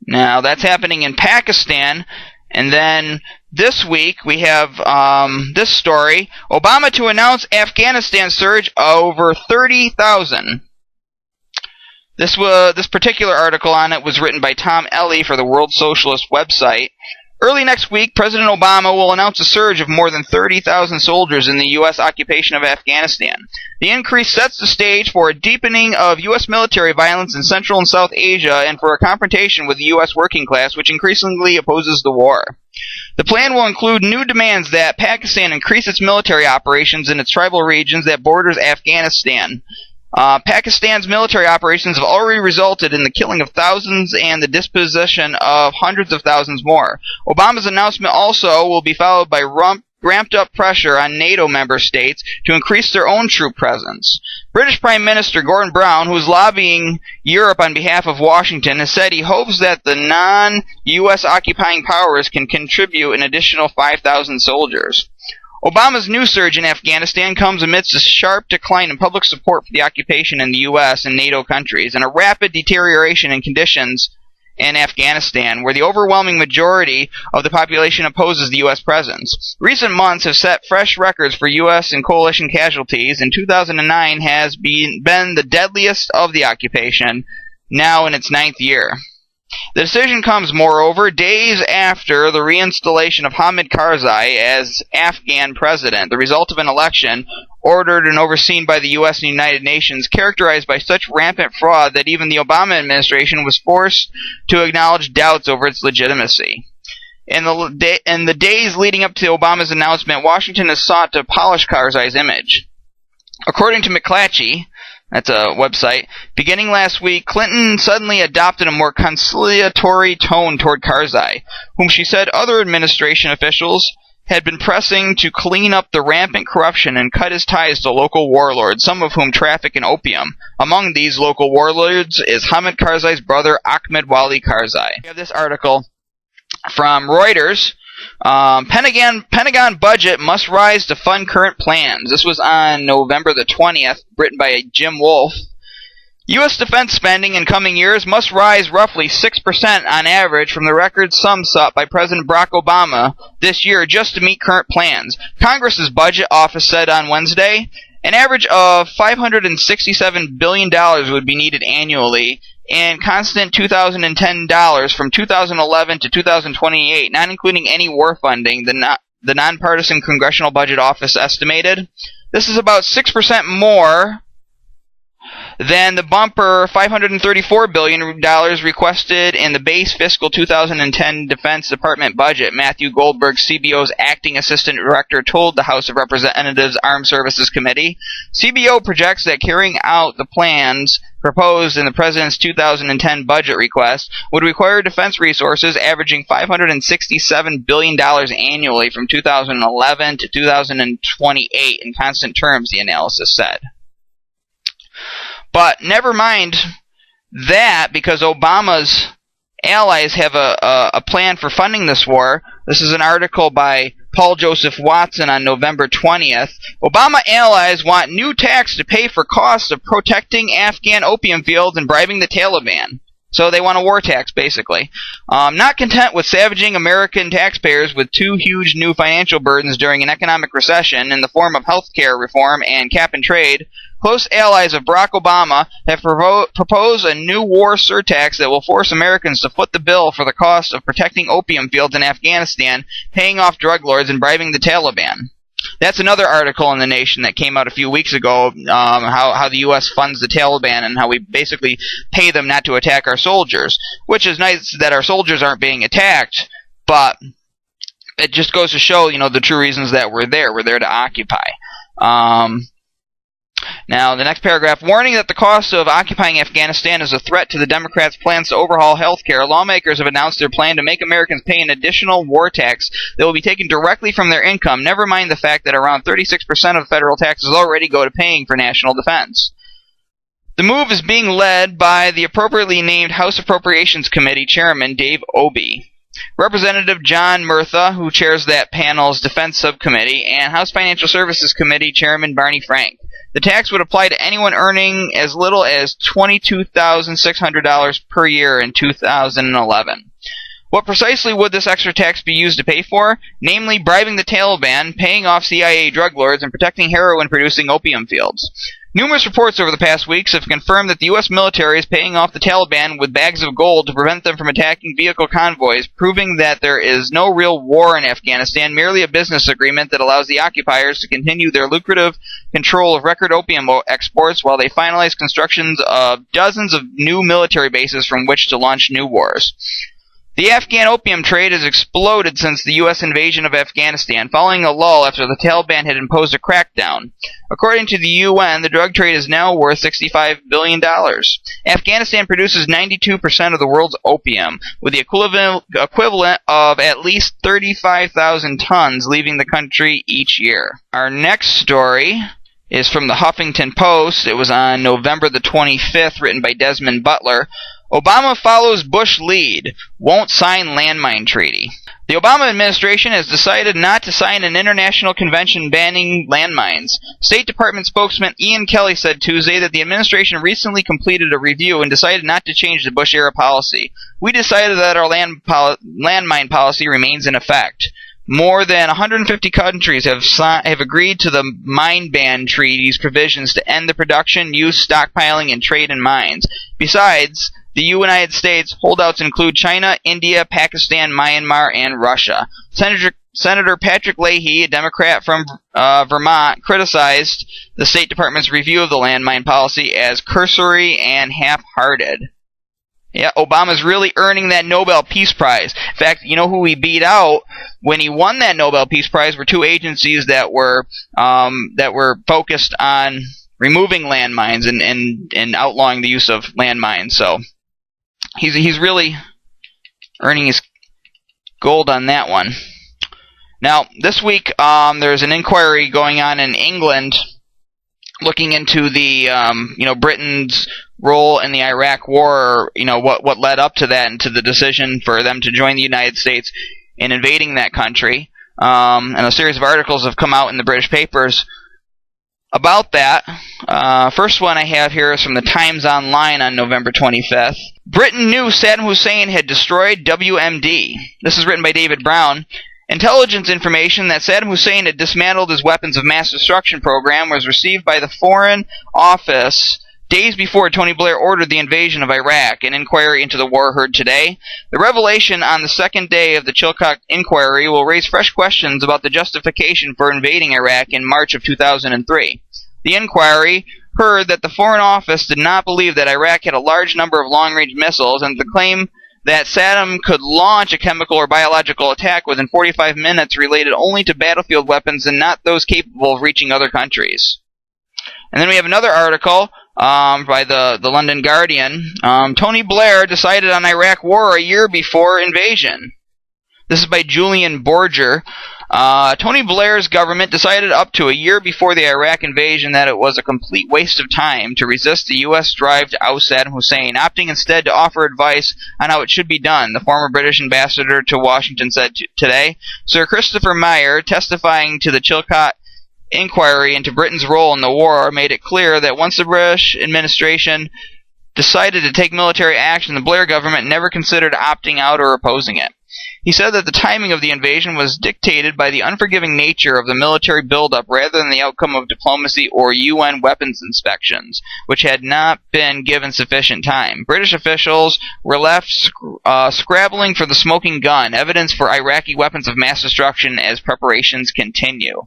Now, that's happening in Pakistan. And then this week we have this story: Obama to announce Afghanistan surge over 30,000. This particular article on it was written by Tom Ellie for the World Socialist website. Early next week, President Obama will announce a surge of more than 30,000 soldiers in the U.S. occupation of Afghanistan. The increase sets the stage for a deepening of U.S. military violence in Central and South Asia and for a confrontation with the U.S. working class, which increasingly opposes the war. The plan will include new demands that Pakistan increase its military operations in its tribal regions that borders Afghanistan. Pakistan's military operations have already resulted in the killing of thousands and the dispossession of hundreds of thousands more. Obama's announcement also will be followed by ramped-up pressure on NATO member states to increase their own troop presence. British Prime Minister Gordon Brown, who is lobbying Europe on behalf of Washington, has said he hopes that the non-U.S. occupying powers can contribute an additional 5,000 soldiers. Obama's new surge in Afghanistan comes amidst a sharp decline in public support for the occupation in the U.S. and NATO countries, and a rapid deterioration in conditions in Afghanistan, where the overwhelming majority of the population opposes the U.S. presence. Recent months have set fresh records for U.S. and coalition casualties, and 2009 has been the deadliest of the occupation, now in its 9th year. The decision comes, moreover, days after the reinstallation of Hamid Karzai as Afghan president, the result of an election ordered and overseen by the U.S. and United Nations, characterized by such rampant fraud that even the Obama administration was forced to acknowledge doubts over its legitimacy. In the days leading up to Obama's announcement, Washington has sought to polish Karzai's image. According to McClatchy, that's a website, beginning last week, Clinton suddenly adopted a more conciliatory tone toward Karzai, whom she said other administration officials had been pressing to clean up the rampant corruption and cut his ties to local warlords, some of whom traffic in opium. Among these local warlords is Hamid Karzai's brother, Ahmed Wali Karzai. We have this article from Reuters. Pentagon budget must rise to fund current plans. This was on November the 20th, written by Jim Wolfe. U.S. defense spending in coming years must rise roughly 6% on average from the record sum set by President Barack Obama this year just to meet current plans. Congress's budget office said on Wednesday an average of $567 billion would be needed annually in constant 2010 dollars from 2011 to 2028, not including any war funding, the nonpartisan Congressional Budget Office estimated. This is about 6% more than the bumper $534 billion requested in the base fiscal 2010 Defense Department budget. Matthew Goldberg, CBO's acting assistant director, told the House of Representatives Armed Services Committee. CBO projects that carrying out the plans proposed in the President's 2010 budget request would require defense resources averaging $567 billion annually from 2011 to 2028 in constant terms, the analysis said. But never mind that, because Obama's allies have a plan for funding this war. This is an article by Paul Joseph Watson on November 20th. Obama allies want new tax to pay for costs of protecting Afghan opium fields and bribing the Taliban. So they want a war tax, basically. Not content with savaging American taxpayers with two huge new financial burdens during an economic recession in the form of health care reform and cap-and-trade, close allies of Barack Obama have proposed a new war surtax that will force Americans to foot the bill for the cost of protecting opium fields in Afghanistan, paying off drug lords, and bribing the Taliban. That's another article in The Nation that came out a few weeks ago, how the U.S. funds the Taliban and how we basically pay them not to attack our soldiers, which is nice that our soldiers aren't being attacked, but it just goes to show, the true reasons that we're there. We're there to occupy. Now, the next paragraph, warning that the cost of occupying Afghanistan is a threat to the Democrats' plans to overhaul health care. Lawmakers have announced their plan to make Americans pay an additional war tax that will be taken directly from their income, never mind the fact that around 36% of federal taxes already go to paying for national defense. The move is being led by the appropriately named House Appropriations Committee Chairman Dave Obey, Representative John Murtha, who chairs that panel's Defense Subcommittee, and House Financial Services Committee Chairman Barney Frank. The tax would apply to anyone earning as little as $22,600 per year in 2011. What precisely would this extra tax be used to pay for? Namely, bribing the Taliban, paying off CIA drug lords, and protecting heroin-producing opium fields. Numerous reports over the past weeks have confirmed that the U.S. military is paying off the Taliban with bags of gold to prevent them from attacking vehicle convoys, proving that there is no real war in Afghanistan, merely a business agreement that allows the occupiers to continue their lucrative control of record opium exports while they finalize constructions of dozens of new military bases from which to launch new wars. The Afghan opium trade has exploded since the U.S. invasion of Afghanistan, following a lull after the Taliban had imposed a crackdown. According to the UN, the drug trade is now worth $65 billion. Afghanistan produces 92% of the world's opium, with the equivalent of at least 35,000 tons leaving the country each year. Our next story is from the Huffington Post. It was on November the 25th, written by Desmond Butler. Obama follows Bush lead, won't sign landmine treaty. The Obama administration has decided not to sign an international convention banning landmines. State Department spokesman Ian Kelly said Tuesday that the administration recently completed a review and decided not to change the Bush-era policy. We decided that our landmine policy remains in effect. More than 150 countries have agreed to the mine ban treaty's provisions to end the production, use, stockpiling, and trade in mines. Besides the United States, holdouts include China, India, Pakistan, Myanmar, and Russia. Senator Patrick Leahy, a Democrat from Vermont, criticized the State Department's review of the landmine policy as cursory and half-hearted. Yeah, Obama's really earning that Nobel Peace Prize. In fact, you know who he beat out when he won that Nobel Peace Prize were two agencies that were focused on removing landmines and outlawing the use of landmines. So he's really earning his gold on that one. Now, this week there's an inquiry going on in England looking into the Britain's role in the Iraq War, what led up to that and to the decision for them to join the United States in invading that country. And a series of articles have come out in the British papers about that. First one I have here is from the Times Online on November 25th. Britain knew Saddam Hussein had destroyed WMD. This is written by David Brown. Intelligence information that Saddam Hussein had dismantled his weapons of mass destruction program was received by the Foreign Office days before Tony Blair ordered the invasion of Iraq. An inquiry into the war heard today. The revelation on the second day of the Chilcott Inquiry will raise fresh questions about the justification for invading Iraq in March of 2003. The inquiry heard that the Foreign Office did not believe that Iraq had a large number of long-range missiles, and the claim that Saddam could launch a chemical or biological attack within 45 minutes related only to battlefield weapons and not those capable of reaching other countries. And then we have another article by the London Guardian. Tony Blair decided on Iraq war a year before invasion. This is by Julian Borger. Tony Blair's government decided up to a year before the Iraq invasion that it was a complete waste of time to resist the U.S. drive to oust Saddam Hussein, opting instead to offer advice on how it should be done, the former British ambassador to Washington said today. Sir Christopher Meyer, testifying to the Chilcott Inquiry into Britain's role in the war, made it clear that once the British administration decided to take military action, the Blair government never considered opting out or opposing it. He said that the timing of the invasion was dictated by the unforgiving nature of the military buildup rather than the outcome of diplomacy or UN weapons inspections, which had not been given sufficient time. British officials were left scrabbling for the smoking gun, evidence for Iraqi weapons of mass destruction as preparations continue.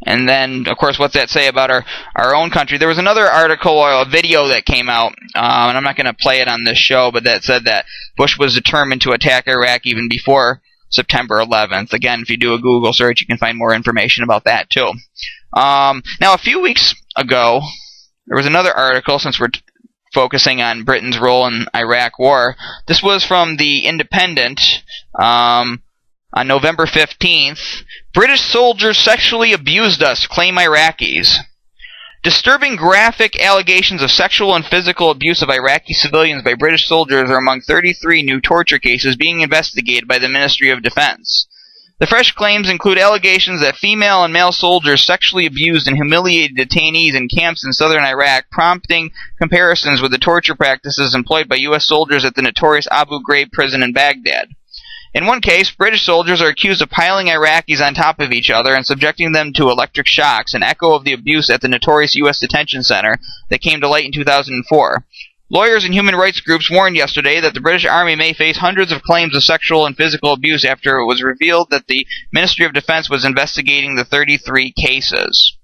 And then, of course, what's that say about our own country? There was another article or a video that came out, and I'm not going to play it on this show, but that said that Bush was determined to attack Iraq even before September 11th. Again, if you do a Google search, you can find more information about that, too. Now, a few weeks ago, there was another article, since we're focusing on Britain's role in Iraq war. This was from The Independent, on November 15th. British soldiers sexually abused us, claim Iraqis. Disturbing graphic allegations of sexual and physical abuse of Iraqi civilians by British soldiers are among 33 new torture cases being investigated by the Ministry of Defense. The fresh claims include allegations that female and male soldiers sexually abused and humiliated detainees in camps in southern Iraq, prompting comparisons with the torture practices employed by U.S. soldiers at the notorious Abu Ghraib prison in Baghdad. In one case, British soldiers are accused of piling Iraqis on top of each other and subjecting them to electric shocks, an echo of the abuse at the notorious U.S. detention center that came to light in 2004. Lawyers and human rights groups warned yesterday that the British Army may face hundreds of claims of sexual and physical abuse after it was revealed that the Ministry of Defense was investigating the 33 cases.